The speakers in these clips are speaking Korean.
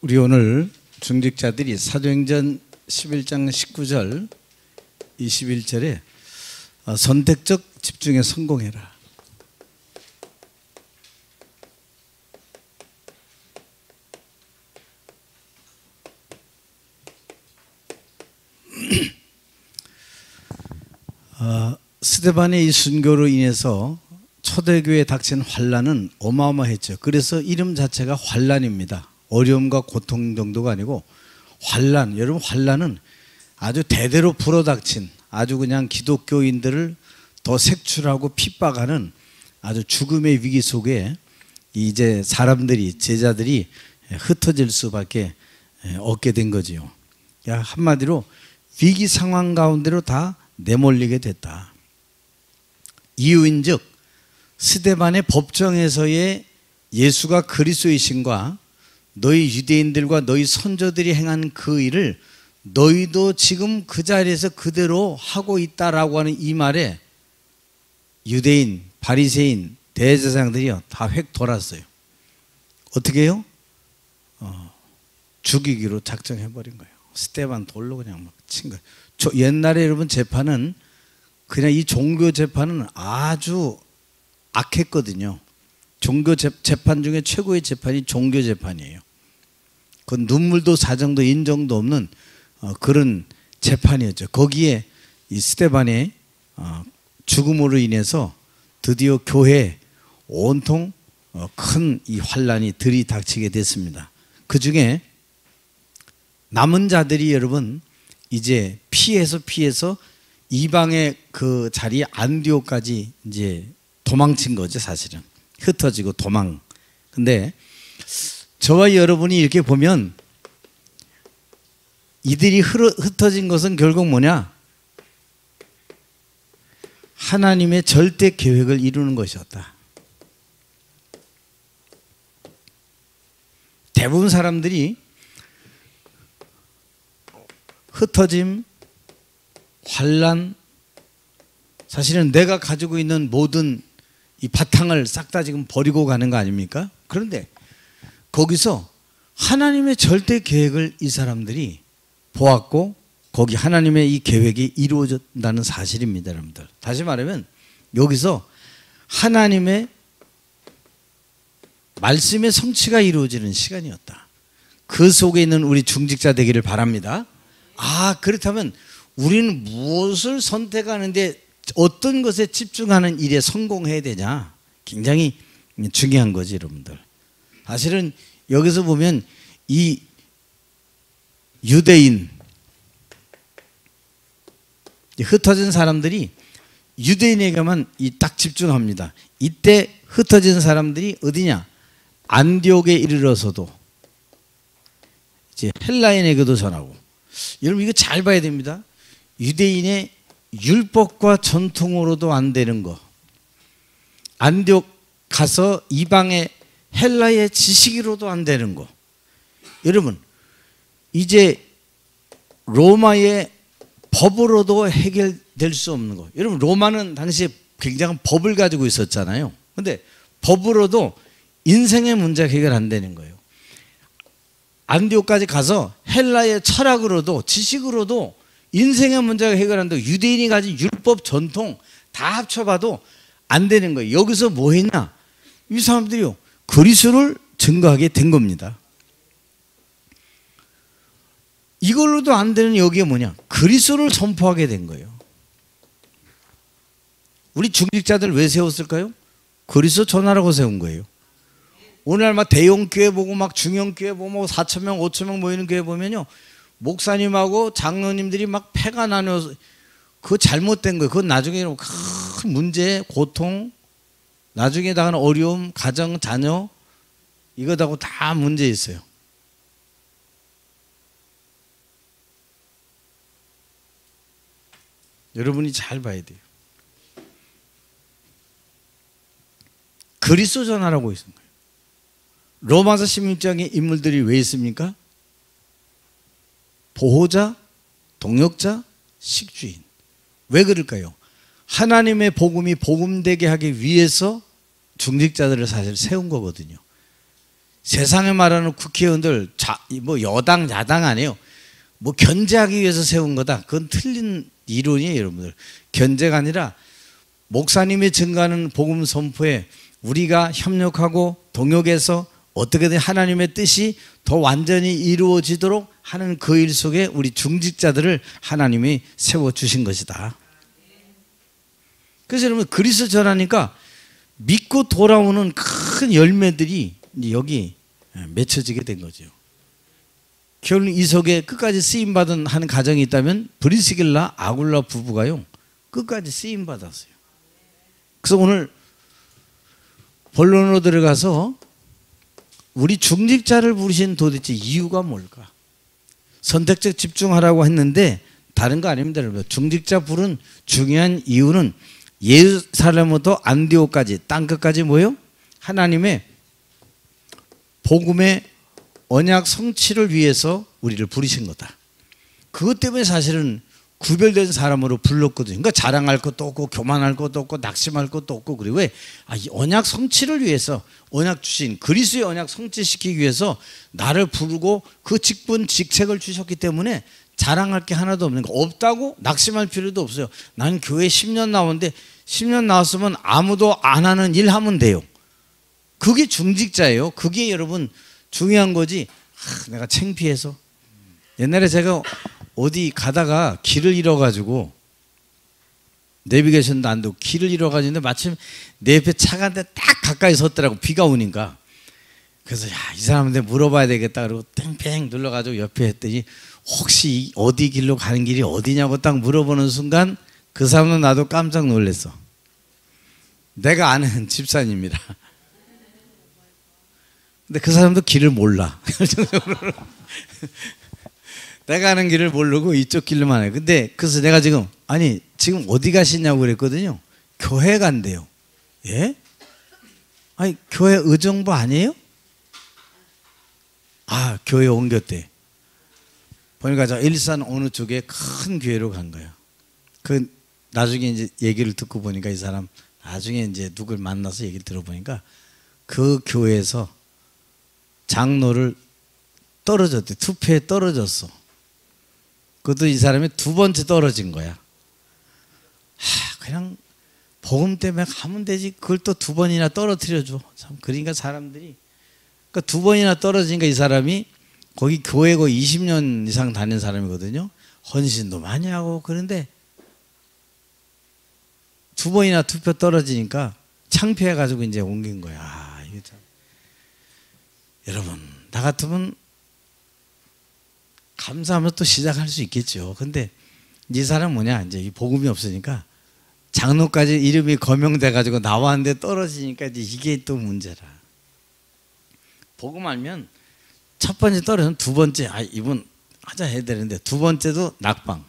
우리 오늘 중직자들이 사도행전 11장 19절 21절에 선택적 집중에 성공해라. 스데반의 이 순교로 인해서 초대교회에 닥친 환란은 어마어마했죠. 그래서 이름 자체가 환란입니다. 어려움과 고통 정도가 아니고 환란. 여러분, 환란은 아주 대대로 불어닥친, 아주 그냥 기독교인들을 더 색출하고 핍박하는 아주 죽음의 위기 속에 이제 사람들이, 제자들이 흩어질 수밖에 없게 된 거지요. 한마디로 위기 상황 가운데로 다 내몰리게 됐다. 이유인즉 스데반의 법정에서의 예수가 그리스도이신과 너희 유대인들과 너희 선조들이 행한 그 일을 너희도 지금 그 자리에서 그대로 하고 있다라고 하는 이 말에 유대인, 바리새인, 대제사장들이요 다 획 돌았어요. 어떻게 해요? 죽이기로 작정해버린 거예요. 스데반 돌로 그냥 막 친 거예요. 옛날에 여러분 재판은 그냥 이 종교 재판은 아주 악했거든요. 종교 재판 중에 최고의 재판이 종교 재판이에요. 그 눈물도 사정도 인정도 없는 그런 재판이었죠. 거기에 이 스데반의 죽음으로 인해서 드디어 교회에 온통 큰 이 환란이 들이닥치게 됐습니다. 그 중에 남은 자들이 여러분 이제 피해서 이방의 그 자리 안디옥까지 이제 도망친 거죠, 사실은. 흩어지고 도망. 근데 저와 여러분이 이렇게 보면 이들이 흩어진 것은 결국 뭐냐? 하나님의 절대 계획을 이루는 것이었다. 대부분 사람들이 흩어짐, 환란, 사실은 내가 가지고 있는 모든 이 바탕을 싹 다 지금 버리고 가는 거 아닙니까? 그런데 거기서 하나님의 절대 계획을 이 사람들이 보았고 거기 하나님의 이 계획이 이루어졌다는 사실입니다, 여러분들. 다시 말하면 여기서 하나님의 말씀의 성취가 이루어지는 시간이었다. 그 속에 있는 우리 중직자 되기를 바랍니다. 그렇다면 우리는 무엇을 선택하는데 어떤 것에 집중하는 일에 성공해야 되냐? 굉장히 중요한 거지, 여러분들. 사실은 여기서 보면 이 유대인, 흩어진 사람들이 유대인에게만 딱 집중합니다. 이때 흩어진 사람들이 어디냐? 안디옥에 이르러서도 이제 헬라인에게도 전하고. 여러분 이거 잘 봐야 됩니다. 유대인의 율법과 전통으로도 안 되는 거, 안디옥 가서 이방의 헬라의 지식으로도 안 되는 거. 여러분 이제 로마의 법으로도 해결될 수 없는 거. 여러분 로마는 당시에 굉장한 법을 가지고 있었잖아요. 근데 법으로도 인생의 문제가 해결 안 되는 거예요. 안디옥까지 가서 헬라의 철학으로도 지식으로도 인생의 문제가 해결한다고 유대인이 가진 율법 전통 다 합쳐봐도 안 되는 거예요. 여기서 뭐 했냐? 이 사람들이요 그리스도를 증거하게 된 겁니다. 이걸로도 안 되는 여기에 뭐냐? 그리스도를 선포하게 된 거예요. 우리 중직자들 왜 세웠을까요? 그리스도 전하라고 세운 거예요. 오늘 막 대형 교회 보고 막 중형 교회 보고 4,000명 5,000명 모이는 교회 보면요 목사님하고 장로님들이 막 패가 나눠서 그거 잘못된 거예요. 그건 나중에 큰 문제, 고통, 나중에다가는 어려움, 가정, 자녀 이거다고 다 문제 있어요. 여러분이 잘 봐야 돼요. 그리스도 전하라고 있는 거예요. 로마서 16장의 인물들이 왜 있습니까? 보호자, 동역자, 식주인. 왜 그럴까요? 하나님의 복음이 복음되게 하기 위해서 중직자들을 사실 세운 거거든요. 세상에 말하는 국회의원들 뭐 여당 야당 아니에요. 뭐 견제하기 위해서 세운 거다. 그건 틀린 이론이에요, 여러분들. 견제가 아니라 목사님이 증거하는 복음 선포에 우리가 협력하고 동역해서 어떻게든 하나님의 뜻이 더 완전히 이루어지도록 하는 그 일 속에 우리 중직자들을 하나님이 세워주신 것이다. 그래서 여러분 그리스도 전하니까 믿고 돌아오는 큰 열매들이 여기 맺혀지게 된 거죠. 결국 이 속에 끝까지 쓰임받은 한 가정이 있다면 브리스길라 아굴라 부부가요 끝까지 쓰임받았어요. 그래서 오늘 본론으로 들어가서 우리 중직자를 부르신 도대체 이유가 뭘까? 선택적 집중하라고 했는데 다른 거 아닙니다. 중직자 부른 중요한 이유는 예루살렘부터 안디옥까지 땅끝까지 뭐요? 하나님의 복음의 언약 성취를 위해서 우리를 부르신 거다. 그것 때문에 사실은 구별된 사람으로 불렀거든요. 그러니까 자랑할 것도 없고 교만할 것도 없고 낙심할 것도 없고. 그리고 왜? 이 언약 성취를 위해서 언약 주신 그리스도의 언약 성취시키기 위해서 나를 부르고 그 직분 직책을 주셨기 때문에 자랑할 게 하나도 없는 거. 없다고 낙심할 필요도 없어요. 나는 교회 10년 나오는데 10년 나왔으면 아무도 안 하는 일 하면 돼요. 그게 중직자예요. 그게 여러분 중요한 거지. 내가 창피해서. 옛날에 제가 어디 가다가 길을 잃어가지고 내비게이션도 안 되고 길을 잃어가지고 마침 내 옆에 차가 딱 가까이 섰더라고. 비가 오니까. 그래서 이 사람한테 물어봐야 되겠다 그러고 땡땡 눌러가지고 옆에 했더니 혹시 어디 길로 가는 길이 어디냐고 딱 물어보는 순간 그 사람은 나도 깜짝 놀랐어. 내가 아는 집사님이라. 근데 그 사람도 길을 몰라. 내가 아는 길을 모르고 이쪽 길로만 해요. 근데 그래서 내가 지금 어디 가시냐고 그랬거든요. 교회 간대요. 예? 아니 교회 의정부 아니에요? 교회 옮겼대. 보니까 저 일산 어느 쪽에 큰 교회로 간 거예요. 그 나중에 이제 얘기를 듣고 보니까 이 사람 나중에 이제 누굴 만나서 얘기를 들어보니까 그 교회에서 장로를 떨어졌대. 투표에 떨어졌어. 그것도 이 사람이 두 번째 떨어진 거야. 그냥 복음 때문에 가면 되지. 그걸 또 두 번이나 떨어뜨려줘. 참 그러니까 사람들이 두 번이나 떨어지니까 이 사람이 거기 교회 거의 20년 이상 다닌 사람이거든요. 헌신도 많이 하고 그런데 두 번이나 투표 떨어지니까 창피해가지고 이제 옮긴 거야. 이게 참. 여러분 나 같으면 감사하면서 또 시작할 수 있겠죠. 근데 이 사람 뭐냐 이제 이 복음이 없으니까 장로까지 이름이 거명돼 가지고 나왔는데 떨어지니까 이제 이게 또 문제라. 복음 알면 첫 번째 떨어지면 두 번째 이분 하자 해야 되는데 두 번째도 낙방.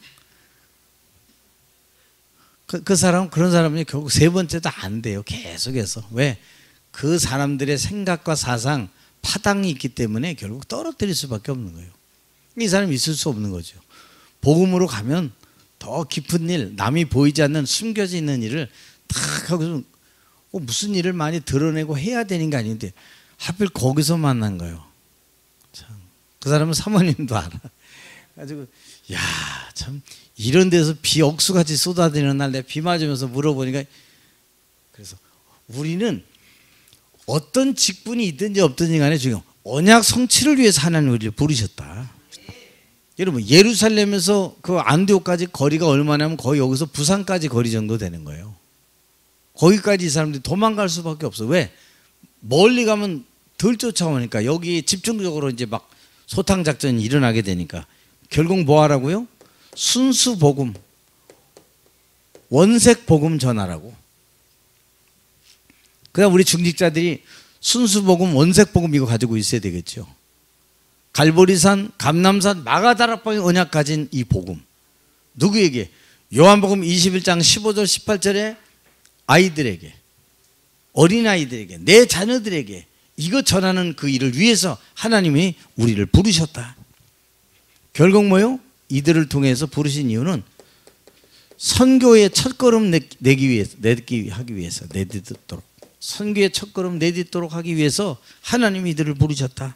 그 사람 그런 사람이 결국 세 번째도 안 돼요. 계속해서. 왜? 그 사람들의 생각과 사상 파당이 있기 때문에 결국 떨어뜨릴 수밖에 없는 거예요. 이 사람이 있을 수 없는 거죠. 복음으로 가면 더 깊은 일, 남이 보이지 않는 숨겨져 있는 일을 탁 하고 무슨 일을 많이 드러내고 해야 되는 게 아닌데 하필 거기서 만난 거예요. 참. 그 사람은 사모님도 알아. 가지고 참 이런 데서 비 억수같이 쏟아지는 날 내가 비 맞으면서 물어보니까 그래서 우리는 어떤 직분이 있든지 없든지 간에 지금 언약 성취를 위해서 하나님 우리를 부르셨다. 여러분 예루살렘에서 그 안디옥까지 거리가 얼마냐면 거의 여기서 부산까지 거리 정도 되는 거예요. 거기까지 이 사람들이 도망갈 수밖에 없어. 왜? 멀리 가면 덜 쫓아오니까 여기 집중적으로 이제 막 소탕 작전이 일어나게 되니까 결국 뭐 하라고요? 순수 복음, 원색 복음 전하라고. 그냥 우리 중직자들이 순수 복음, 원색 복음 이거 가지고 있어야 되겠죠. 갈보리산, 감남산, 마가다락방의 언약 가진 이 복음. 누구에게? 요한복음 21장 15절 18절에 아이들에게, 어린아이들에게, 내 자녀들에게 이거 전하는 그 일을 위해서 하나님이 우리를 부르셨다. 결국 뭐요? 이들을 통해서 부르신 이유는 선교의 첫걸음 내기 위해서, 내딛도록 선교의 첫걸음 내딛도록 하기 위해서 하나님이 이들을 부르셨다.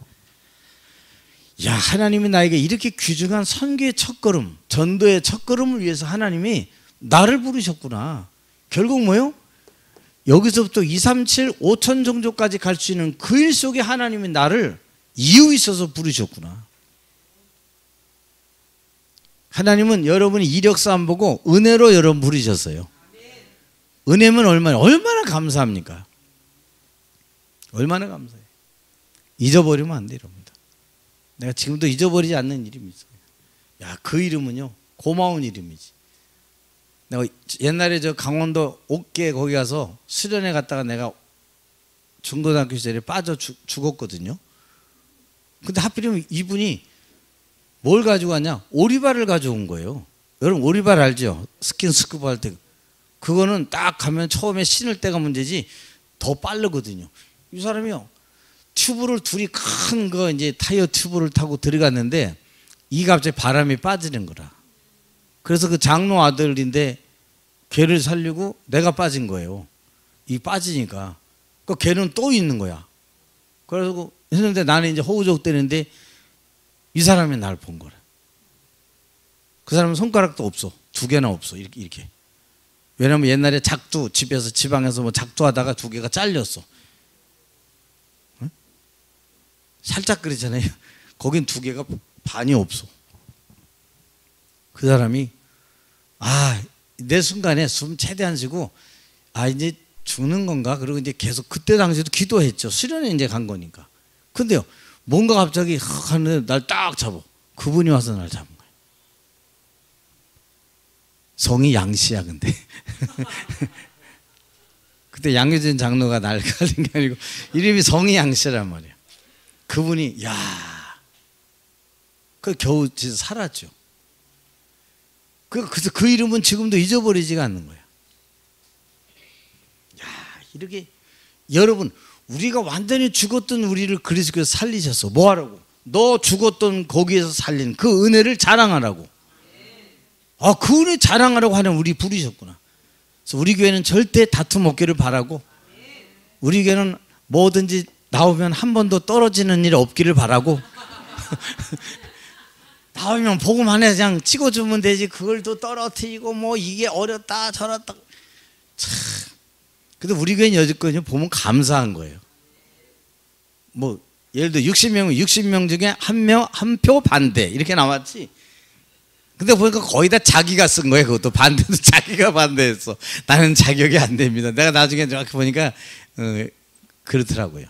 야, 하나님이 나에게 이렇게 귀중한 선교의 첫걸음, 전도의 첫걸음을 위해서 하나님이 나를 부르셨구나. 결국 뭐요? 여기서부터 2, 3, 7, 5천 종족까지 갈 수 있는 그 일 속에 하나님이 나를 이유 있어서 부르셨구나. 하나님은 여러분이 이력서 안 보고 은혜로 여러분 부르셨어요. 은혜면 얼마나 감사합니까? 얼마나 감사해요. 잊어버리면 안 돼요, 여러분들. 내가 지금도 잊어버리지 않는 이름이 있어요. 야, 그 이름은요, 고마운 이름이지. 내가 옛날에 저 강원도 옥계 거기 가서 수련회 갔다가 내가 중고등학교 시절에 빠져 죽었거든요. 근데 하필이면 이분이 뭘 가지고 왔냐? 오리발을 가져온 거예요. 여러분 오리발 알죠? 스킨스쿠버 할 때. 그거는 딱 가면 처음에 신을 때가 문제지 더 빠르거든요. 이 사람이요, 튜브를 둘이 큰 거 이제 타이어 튜브를 타고 들어갔는데 이 갑자기 바람이 빠지는 거라. 그래서 그 장로 아들인데 걔를 살리고 내가 빠진 거예요. 이 빠지니까 그 걔는 또 있는 거야. 그래서 했는데 나는 이제 호우적 되는데 이 사람이 날 본 거라. 그 사람은 손가락도 없어. 2개나 없어. 이렇게. 왜냐면 옛날에 작두, 집에서 지방에서 뭐 작두하다가 2개가 잘렸어. 응? 살짝 그러잖아요. 거긴 2개가 반이 없어. 그 사람이 내 순간에 숨 최대한 쉬고 이제 죽는 건가? 그리고 이제 계속 그때 당시에도 기도했죠. 수련회 이제 간 거니까. 근데요, 뭔가 갑자기 하는데 날 딱 잡아. 그분이 와서 날 잡은 거예요. 성이 양씨야, 근데. 그때 양효진 장로가 날 가진 게 아니고 이름이 성이 양씨란 말이에요. 그분이 그 겨우 진짜 살았죠. 그래서 그 이름은 지금도 잊어버리지가 않는 거예요. 야, 이렇게 여러분, 우리가 완전히 죽었던 우리를 그리스도께서 살리셨어. 뭐 하라고? 너 죽었던 거기에서 살린 그 은혜를 자랑하라고. 그 은혜 자랑하라고 하는 우리 부르셨구나. 그래서 우리 교회는 절대 다툼 없기를 바라고, 우리 교회는 뭐든지 나오면 한 번도 떨어지는 일 없기를 바라고 나오면 복음 안에 그냥 찍어주면 되지 그걸 또 떨어뜨리고 뭐 이게 어렵다 저렇다. 참. 근데 우리 교회는 여지껏 보면 감사한 거예요. 뭐 예를 들어 60명 중에 한 표 반대 이렇게 나왔지. 근데 보니까 거의 다 자기가 쓴 거예요. 그것도 반대도 자기가 반대했어. 나는 자격이 안 됩니다. 내가 나중에 정확히 보니까 그렇더라고요.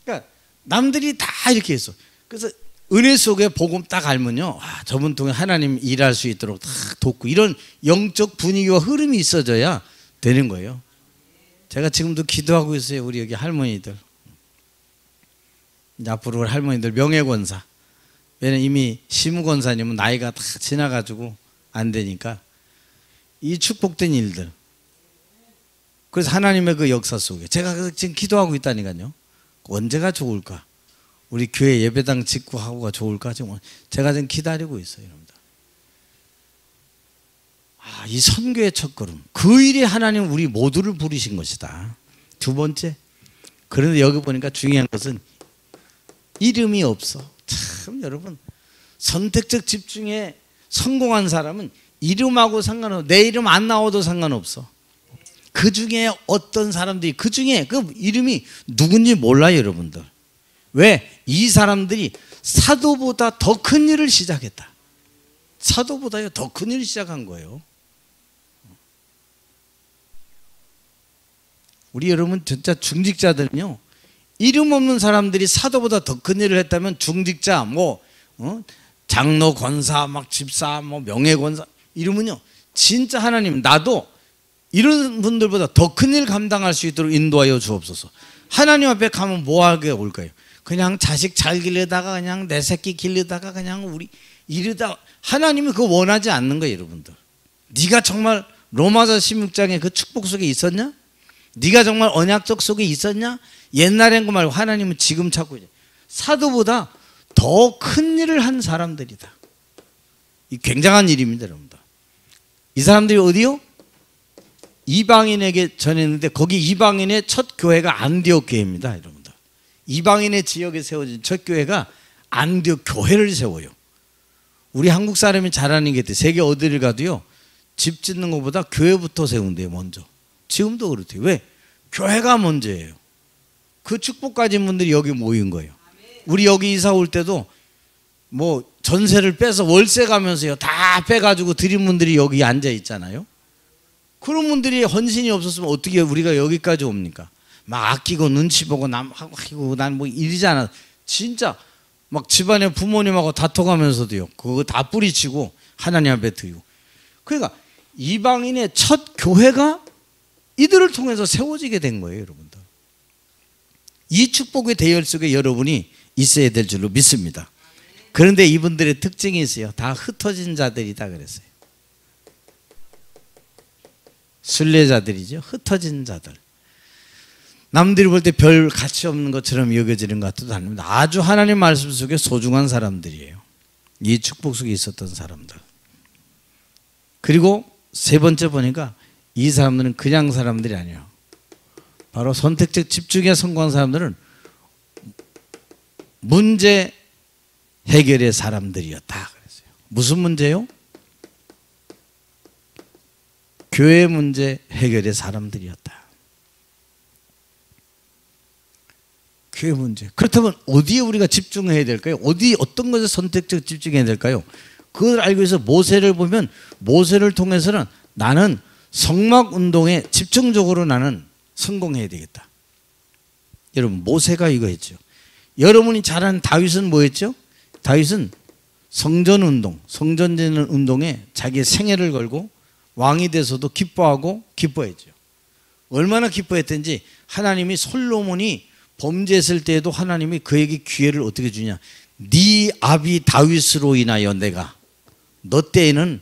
그러니까 남들이 다 이렇게 했어. 그래서 은혜 속에 복음 딱 알면요, 저분 통해 하나님 일할 수 있도록 딱 돕고 이런 영적 분위기와 흐름이 있어져야 되는 거예요. 제가 지금도 기도하고 있어요. 우리 여기 할머니들, 이제 앞으로 할머니들 명예권사. 왜냐면 이미 시무권사님은 나이가 다 지나가지고 안 되니까 이 축복된 일들. 그래서 하나님의 그 역사 속에 제가 지금 기도하고 있다니까요. 언제가 좋을까? 우리 교회 예배당 짓고 하고가 좋을까? 지금 제가 지금 기다리고 있어요, 여러분들. 이 선교의 첫걸음, 그 일이 하나님 우리 모두를 부르신 것이다. 두 번째, 그런데 여기 보니까 중요한 것은 이름이 없어. 참 여러분, 선택적 집중에 성공한 사람은 이름하고 상관없어. 내 이름 안 나와도 상관없어. 그 중에 어떤 사람들이 그 중에 그 이름이 누군지 몰라요, 여러분들. 왜? 이 사람들이 사도보다 더 큰 일을 시작했다. 사도보다 더 큰 일을 시작한 거예요. 우리 여러분 진짜 중직자들은요, 이름 없는 사람들이 사도보다 더 큰 일을 했다면 중직자 장로 권사 막 집사 명예권사 이러면요, 진짜 하나님 나도 이런 분들보다 더 큰 일 감당할 수 있도록 인도하여 주옵소서. 하나님 앞에 가면 뭐 하게 올까요? 그냥 자식 잘 기르다가 그냥 내 새끼 기르다가 그냥 우리 이러다, 하나님이 그거 원하지 않는 거예요, 여러분들. 네가 정말 로마서 16장에 그 축복 속에 있었냐? 네가 정말 언약적 속에 있었냐? 옛날엔 거 말고 하나님은 지금 찾고 있어요. 사도보다 더 큰 일을 한 사람들이다. 이 굉장한 일입니다, 여러분들. 이 사람들이 어디요? 이방인에게 전했는데 거기 이방인의 첫 교회가 안디옥 교회입니다, 여러분들. 이방인의 지역에 세워진 첫 교회가 안디옥 교회를 세워요. 우리 한국 사람이 잘하는 게 세계 어디를 가도요, 집 짓는 것보다 교회부터 세운대요, 먼저. 지금도 그렇대요. 왜? 교회가 먼저예요. 그 축복 가진 분들이 여기 모인 거예요. 우리 여기 이사 올 때도 뭐 전세를 빼서 월세 가면서요, 다 빼가지고 드린 분들이 여기 앉아 있잖아요. 그런 분들이 헌신이 없었으면 어떻게 우리가 여기까지 옵니까? 막 아끼고 눈치 보고 남하고 난 뭐 이러잖아. 진짜 막 집안에 부모님하고 다퉈가면서도요, 그거 다 뿌리치고 하나님 앞에 드리고. 그러니까 이방인의 첫 교회가 이들을 통해서 세워지게 된 거예요, 여러분들. 이 축복의 대열 속에 여러분이 있어야 될 줄로 믿습니다. 그런데 이분들의 특징이 있어요. 다 흩어진 자들이다 그랬어요. 순례자들이죠. 흩어진 자들. 남들이 볼 때 별 가치 없는 것처럼 여겨지는 것 같아도 아닙니다. 아주 하나님 말씀 속에 소중한 사람들이에요. 이 축복 속에 있었던 사람들. 그리고 세 번째 보니까 이 사람들은 그냥 사람들이 아니에요. 바로 선택적 집중에 성공한 사람들은 문제 해결의 사람들이었다 그랬어요. 무슨 문제요? 교회 문제 해결의 사람들이었다. 교회 문제. 그렇다면 어디에 우리가 집중해야 될까요? 어떤 것에 선택적 집중해야 될까요? 그걸 알기 위해서 모세를 보면, 모세를 통해서는 나는 성막 운동에 집중적으로 나는 성공해야 되겠다. 여러분, 모세가 이거 했죠. 여러분이 잘 아는 다윗은 뭐 했죠? 다윗은 성전 운동, 성전 짓는 운동에 자기의 생애를 걸고 왕이 돼서도 기뻐하고 기뻐했죠. 얼마나 기뻐했던지 하나님이 솔로몬이 범죄했을 때에도 하나님이 그에게 기회를 어떻게 주냐. 네 아비 다윗으로 인하여 내가 너 때에는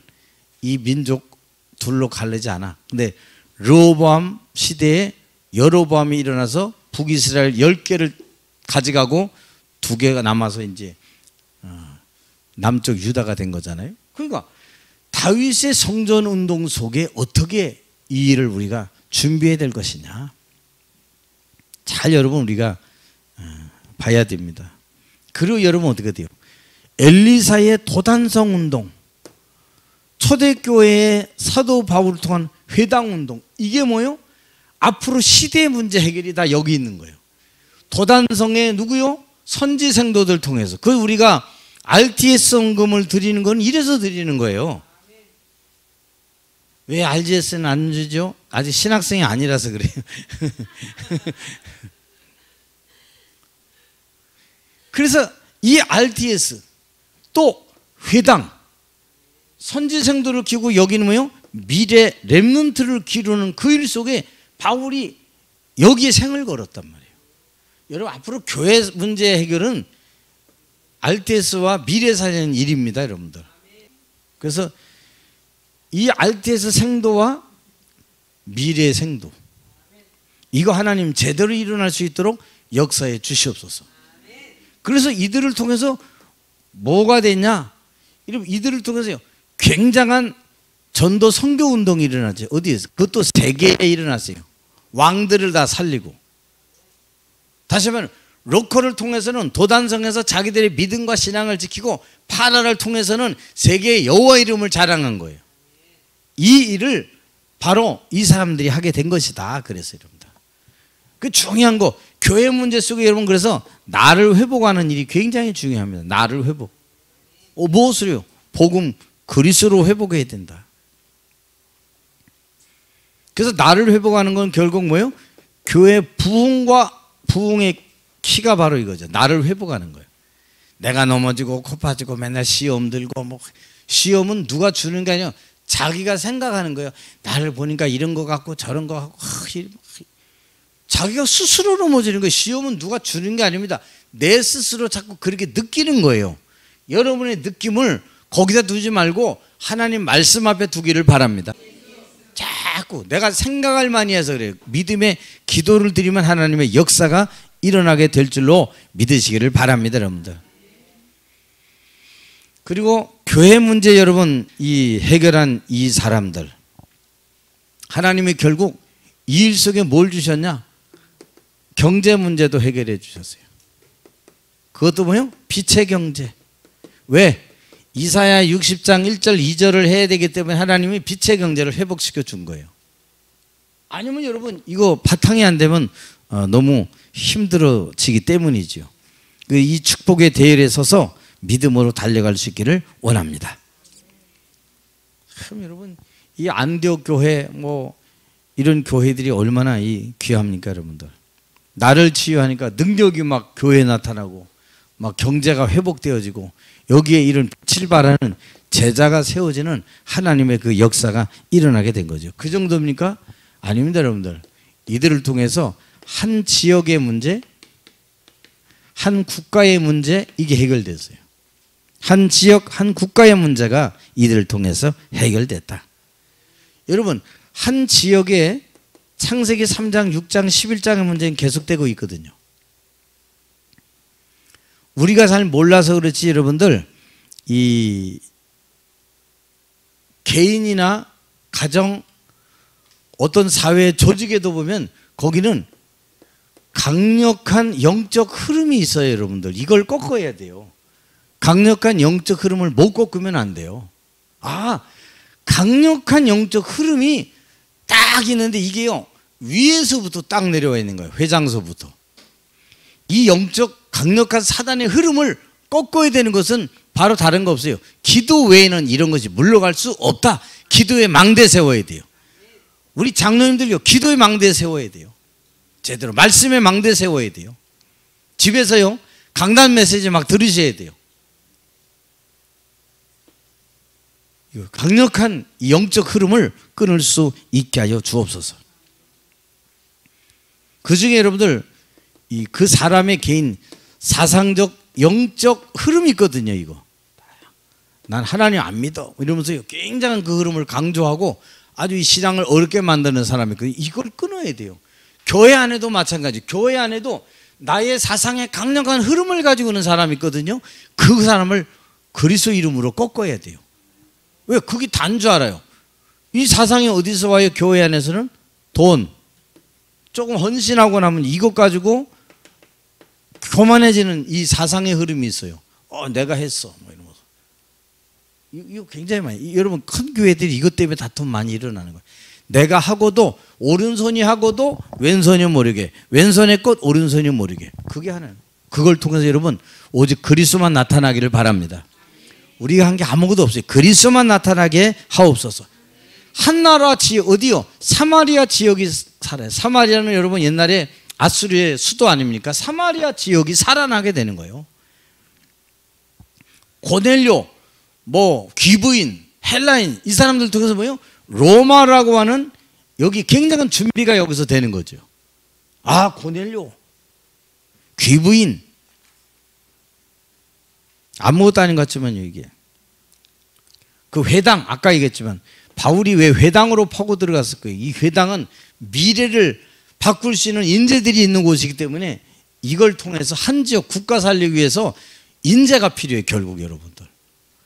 이 민족 둘로 갈리지 않아. 근데 르호보암 시대에 여로보암이 일어나서 북이스라엘 10개를 가져가고 2개가 남아서 이제 남쪽 유다가 된 거잖아요. 그러니까 다윗의 성전 운동 속에 어떻게 이 일을 우리가 준비해야 될 것이냐. 잘 여러분 우리가 봐야 됩니다. 그리고 여러분 어떻게 돼요? 엘리사의 도단성 운동, 초대교회의 사도 바울을 통한 회당 운동, 이게 뭐요? 앞으로 시대의 문제 해결이 다 여기 있는 거예요. 도단성에 누구요? 선지 생도들 통해서. 그 우리가 RTS 헌금을 드리는 건 이래서 드리는 거예요. 왜 RGS는 안 주죠? 아직 신학생이 아니라서 그래요. 그래서 이 RTS 또 회당 선지생도를 키우고 여기는 뭐요? 미래 렘넌트를 기르는 그 일 속에 바울이 여기에 생을 걸었단 말이에요. 여러분 앞으로 교회 문제 해결은 RTS와 미래 살리는 일입니다, 여러분들. 그래서 이 RTS 생도와 미래 생도, 이거 하나님 제대로 일어날 수 있도록 역사해 주시옵소서. 그래서 이들을 통해서 뭐가 됐냐? 이들을 통해서요, 굉장한 전도 선교 운동이 일어났죠. 어디에서? 그것도 세계에 일어났어요. 왕들을 다 살리고. 다시 말하면 로컬을 통해서는 도단성에서 자기들의 믿음과 신앙을 지키고, 파라를 통해서는 세계의 여호와 이름을 자랑한 거예요. 이 일을 바로 이 사람들이 하게 된 것이다. 그래서 여러분들, 그 중요한 거, 교회 문제 속에 여러분, 그래서 나를 회복하는 일이 굉장히 중요합니다. 나를 회복. 무엇으로요? 복음 그리스도로 회복해야 된다. 그래서 나를 회복하는 건 결국 뭐예요? 교회 부흥과 부흥의 키가 바로 이거죠. 나를 회복하는 거예요. 내가 넘어지고 코 빠지고 맨날 시험 들고, 뭐 시험은 누가 주는 게 아니라 자기가 생각하는 거예요. 나를 보니까 이런 거 같고 저런 거 같고, 자기가 스스로 넘어지는 거예요. 시험은 누가 주는 게 아닙니다. 내 스스로 자꾸 그렇게 느끼는 거예요. 여러분의 느낌을 거기다 두지 말고 하나님 말씀 앞에 두기를 바랍니다. 자꾸 내가 생각할 많이 해서 그래요. 믿음의 기도를 드리면 하나님의 역사가 일어나게 될 줄로 믿으시기를 바랍니다, 여러분들. 그리고 교회 문제 여러분, 이 해결한 이 사람들, 하나님이 결국 이 일 속에 뭘 주셨냐? 경제 문제도 해결해 주셨어요. 그것도 뭐요? 빛의 경제. 왜? 이사야 60장 1절 2절을 해야 되기 때문에 하나님이 빛의 경제를 회복시켜 준 거예요. 아니면 여러분 이거 바탕이 안 되면 너무 힘들어지기 때문이죠. 이 축복의 대열에 서서 믿음으로 달려갈 수 있기를 원합니다. 참 여러분 이 안디옥 교회 뭐 이런 교회들이 얼마나 귀합니까 여러분들. 나를 치유하니까 능력이 막 교회에 나타나고 막 경제가 회복되어지고 여기에 이런 빛을 발하는 제자가 세워지는 하나님의 그 역사가 일어나게 된 거죠. 그 정도입니까? 아닙니다 여러분들. 이들을 통해서 한 지역의 문제, 한 국가의 문제 이게 해결됐어요. 한 지역, 한 국가의 문제가 이들을 통해서 해결됐다. 여러분 한 지역에 창세기 3장, 6장, 11장의 문제는 계속되고 있거든요. 우리가 잘 몰라서 그렇지 여러분들 이 개인이나 가정 어떤 사회 조직에도 보면 거기는 강력한 영적 흐름이 있어요 여러분들. 이걸 꺾어야 돼요. 강력한 영적 흐름을 못 꺾으면 안 돼요. 강력한 영적 흐름이 딱 있는데 이게요 위에서부터 딱 내려와 있는 거예요. 회장서부터. 이 영적 강력한 사단의 흐름을 꺾어야 되는 것은 바로 다른 거 없어요. 기도 외에는 이런 것이 물러갈 수 없다. 기도의 망대 세워야 돼요. 우리 장로님들요 기도의 망대 세워야 돼요. 제대로 말씀의 망대 세워야 돼요. 집에서요 강단 메시지 막 들으셔야 돼요. 강력한 영적 흐름을 끊을 수 있게 하여 주옵소서. 그 중에 여러분들 그 사람의 개인 사상적 영적 흐름이 있거든요. 이거 난 하나님 안 믿어 이러면서 굉장한 그 흐름을 강조하고 아주 이 신앙을 어렵게 만드는 사람이 있거든요. 이걸 끊어야 돼요. 교회 안에도 마찬가지. 교회 안에도 나의 사상에 강력한 흐름을 가지고 있는 사람이 있거든요. 그 사람을 그리스도 이름으로 꺾어야 돼요. 왜? 그게 단 줄 알아요. 이 사상이 어디서 와요? 교회 안에서는 돈 조금 헌신하고 나면 이것 가지고 교만해지는 이 사상의 흐름이 있어요. 내가 했어 뭐 이러면서. 이거 굉장히 많이. 여러분 큰 교회들이 이것 때문에 다툼 많이 일어나는 거예요. 내가 하고도 오른손이 하고도 왼손이 모르게, 왼손의 것 오른손이 모르게. 그게 하나예요. 그걸 통해서 여러분 오직 그리스도만 나타나기를 바랍니다. 우리가 한 게 아무것도 없어요. 그리스도만 나타나게 하옵소서. 한나라 지역 어디요? 사마리아 지역이 살아요. 사마리아는 여러분 옛날에 아수르의 수도 아닙니까? 사마리아 지역이 살아나게 되는 거예요. 고넬료, 뭐 귀부인, 헬라인 이 사람들 통해서 뭐요? 로마라고 하는 여기 굉장한 준비가 여기서 되는 거죠. 고넬료, 귀부인 아무것도 아닌 것 같지만요. 이게 그 회당 아까 얘기했지만 바울이 왜 회당으로 파고 들어갔을 거예요. 이 회당은 미래를 바꿀 수 있는 인재들이 있는 곳이기 때문에 이걸 통해서 한 지역 국가 살리기 위해서 인재가 필요해요. 결국 여러분들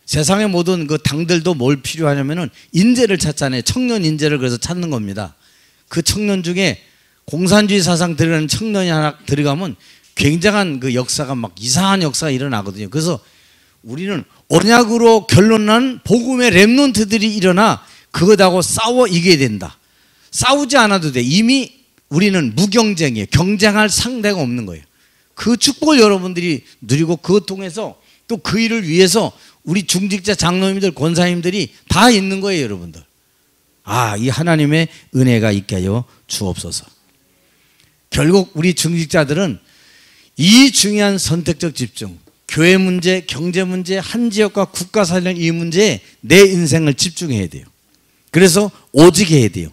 세상의 모든 그 당들도 뭘 필요하냐면은 인재를 찾잖아요. 청년 인재를 그래서 찾는 겁니다. 그 청년 중에 공산주의 사상 들어가는 청년이 하나 들어가면 굉장한 그 역사가 막 이상한 역사가 일어나거든요. 그래서 우리는 언약으로 결론난 복음의 렘넌트들이 일어나 그것하고 싸워 이겨야 된다. 싸우지 않아도 돼. 이미 우리는 무경쟁이에요. 경쟁할 상대가 없는 거예요. 그 축복을 여러분들이 누리고 그것 통해서 또 그 일을 위해서 우리 중직자 장로님들 권사님들이 다 있는 거예요. 여러분들 이 하나님의 은혜가 있게 하여 주옵소서. 결국 우리 중직자들은 이 중요한 선택적 집중, 교회 문제, 경제 문제, 한 지역과 국가 살리는 이 문제에 내 인생을 집중해야 돼요. 그래서 오직 해야 돼요.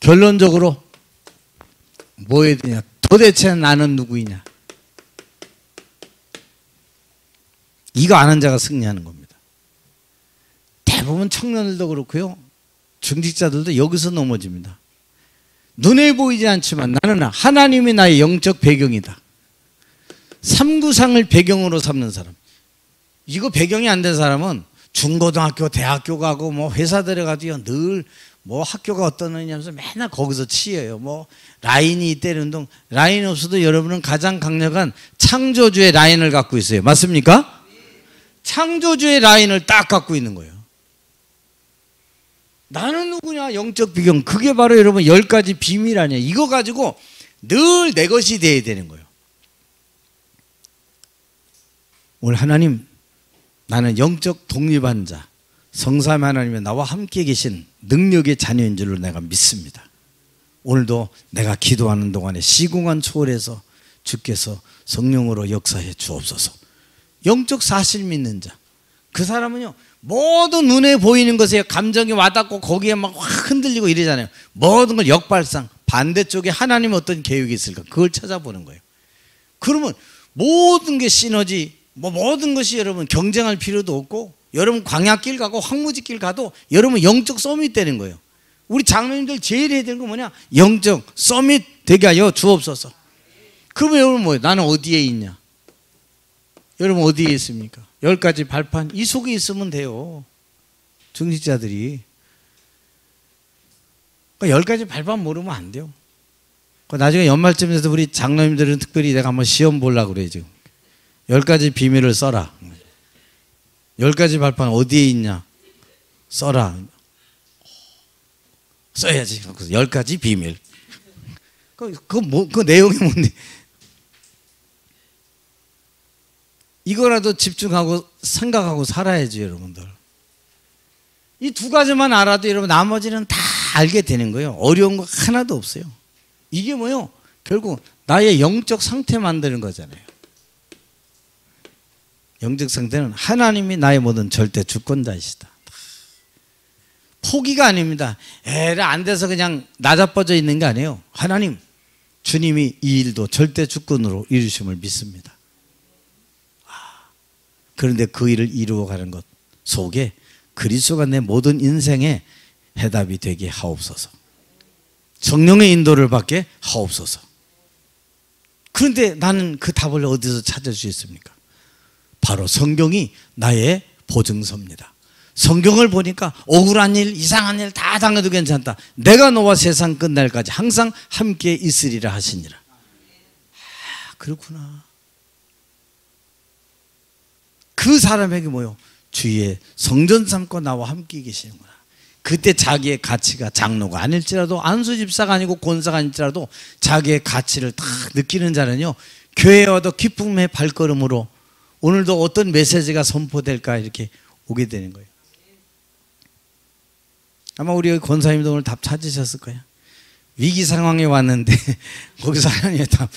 결론적으로 뭐 해야 되냐? 도대체 나는 누구이냐? 이거 아는 자가 승리하는 겁니다. 대부분 청년들도 그렇고요. 중직자들도 여기서 넘어집니다. 눈에 보이지 않지만 나는 하나님이 나의 영적 배경이다. 삼구상을 배경으로 삼는 사람. 이거 배경이 안 된 사람은 중고등학교, 대학교 가고 뭐 회사 들어가도요 늘 뭐 학교가 어떠느냐면서 맨날 거기서 치여요. 뭐 라인이 있다는 동 라인 없어도 여러분은 가장 강력한 창조주의 라인을 갖고 있어요. 맞습니까? 창조주의 라인을 딱 갖고 있는 거예요. 나는 누구냐? 영적 비경. 그게 바로 여러분 10가지 비밀 아니에요. 이거 가지고 늘 내 것이 돼야 되는 거예요. 오늘 하나님, 나는 영적 독립한 자, 성삼위 하나님의 나와 함께 계신 능력의 자녀인 줄로 내가 믿습니다. 오늘도 내가 기도하는 동안에 시공간 초월해서 주께서 성령으로 역사해 주옵소서. 영적 사실 믿는 자, 그 사람은요 모든 눈에 보이는 것에 감정이 와닿고 거기에 막 확 흔들리고 이러잖아요. 모든 걸 역발상, 반대쪽에 하나님 어떤 계획이 있을까 그걸 찾아보는 거예요. 그러면 모든 게 시너지, 모든 것이 여러분 경쟁할 필요도 없고, 여러분 광야길 가고 황무지길 가도 여러분 영적 서밋 되는 거예요. 우리 장로님들 제일 해야 되는 건 뭐냐? 영적 서밋 되게 하여 주옵소서. 그러면 여러분 뭐예요? 나는 어디에 있냐? 여러분 어디에 있습니까? 10가지 발판 이 속에 있으면 돼요. 중직자들이. 그러니까 10가지 발판 모르면 안 돼요. 나중에 연말쯤 돼서 우리 장로님들은 특별히 내가 한번 시험 보려고 그래요. 지금 10가지 비밀을 써라. 10가지 발판 어디에 있냐? 써라. 써야지. 10가지 비밀. 그 내용이 뭔데? 이거라도 집중하고 생각하고 살아야지, 여러분들. 이 2가지만 알아도 여러분 나머지는 다 알게 되는 거예요. 어려운 거 하나도 없어요. 이게 뭐요? 결국 나의 영적 상태 만드는 거잖아요. 영적 상태는 하나님이 나의 모든 절대 주권자이시다. 포기가 아닙니다. 에라 안 돼서 그냥 나자빠져 있는 게 아니에요. 하나님, 주님이 이 일도 절대 주권으로 이루심을 믿습니다. 그런데 그 일을 이루어가는 것 속에 그리스도가 내 모든 인생의 해답이 되게 하옵소서. 성령의 인도를 받게 하옵소서. 그런데 나는 그 답을 어디서 찾을 수 있습니까? 바로 성경이 나의 보증서입니다. 성경을 보니까 억울한 일, 이상한 일 다 당해도 괜찮다. 내가 너와 세상 끝날까지 항상 함께 있으리라 하시니라. 그렇구나. 그 사람에게 뭐요? 주의 성전 삼고 나와 함께 계시는구나. 그때 자기의 가치가 장로가 아닐지라도, 안수 집사가 아니고 권사가 아닐지라도 자기의 가치를 딱 느끼는 자는요, 교회에 와도 기쁨의 발걸음으로 오늘도 어떤 메시지가 선포될까 이렇게 오게 되는 거예요. 아마 우리 권사님도 오늘 답 찾으셨을 거예요. 위기 상황에 왔는데 거기서 하나님의 답.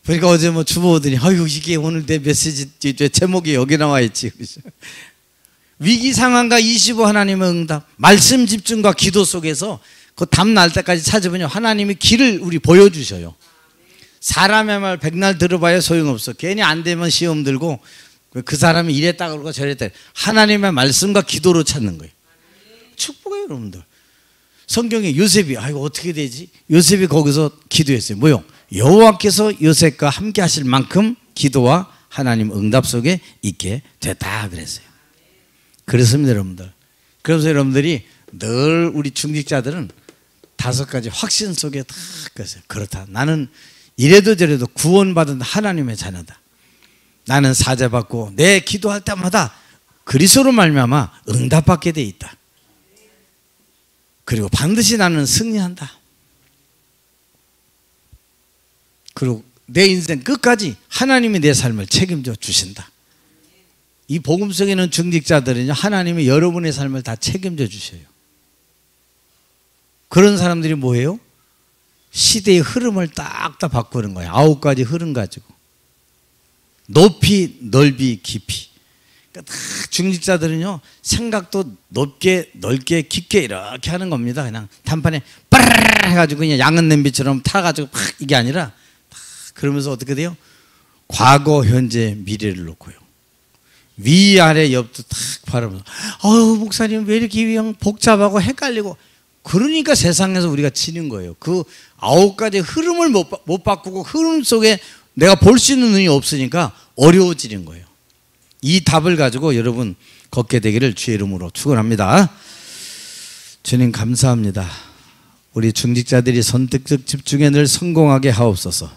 그러니까 어제 뭐 주보더니 아유 이게 오늘 내 메시지 제목이 여기 나와 있지. 위기 상황과 25 하나님의 응답, 말씀 집중과 기도 속에서 그 답 날 때까지 찾으면요 하나님이 길을 우리 보여주셔요. 사람의 말 백날 들어봐야 소용없어. 괜히 안 되면 시험 들고 그 사람이 이랬다 그러고 저랬다. 하나님의 말씀과 기도로 찾는 거예요. 축복해요, 여러분들. 성경에 요셉이 아이고 어떻게 되지? 요셉이 거기서 기도했어요. 뭐요? 여호와께서 요셉과 함께 하실 만큼 기도와 하나님 응답 속에 있게 됐다 그랬어요. 그렇습니다, 여러분들. 그래서 여러분들이 늘 우리 중직자들은 5가지 확신 속에 다 그랬어요. 그렇다. 나는 이래도 저래도 구원받은 하나님의 자녀다. 나는 사죄받고 내 기도할 때마다 그리스도로 말미암아 응답받게 돼 있다. 그리고 반드시 나는 승리한다. 그리고 내 인생 끝까지 하나님이 내 삶을 책임져 주신다. 이 복음 속에 있는 중직자들은요 하나님이 여러분의 삶을 다 책임져 주셔요. 그런 사람들이 뭐예요? 시대의 흐름을 딱딱 바꾸는 거예요. 9가지 흐름 가지고 높이, 넓이, 깊이. 그러니까 다 중직자들은요 생각도 높게, 넓게, 깊게 이렇게 하는 겁니다. 그냥 단판에 빠르르 해가지고 그냥 양은 냄비처럼 타가지고 팍 이게 아니라 그러면서 어떻게 돼요? 과거, 현재, 미래를 놓고요. 위아래 옆도 탁 바라보면서 목사님 왜 이렇게 그냥 복잡하고 헷갈리고. 그러니까 세상에서 우리가 지는 거예요. 그 9가지 흐름을 못 바꾸고 흐름 속에 내가 볼 수 있는 눈이 없으니까 어려워지는 거예요. 이 답을 가지고 여러분 걷게 되기를 주의 이름으로 축원합니다. 주님 감사합니다. 우리 중직자들이 선택적 집중에 늘 성공하게 하옵소서.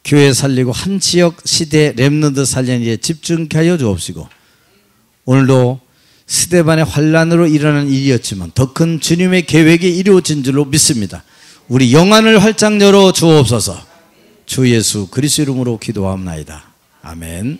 교회 살리고 한 지역 시대 렘넌트 살리는 집중케 하여 주옵시고, 오늘도 스데반의 환란으로 일어난 일이었지만 더 큰 주님의 계획이 이루어진 줄로 믿습니다. 우리 영안을 활짝 열어 주옵소서. 주 예수 그리스도 이름으로 기도하옵나이다. 아멘.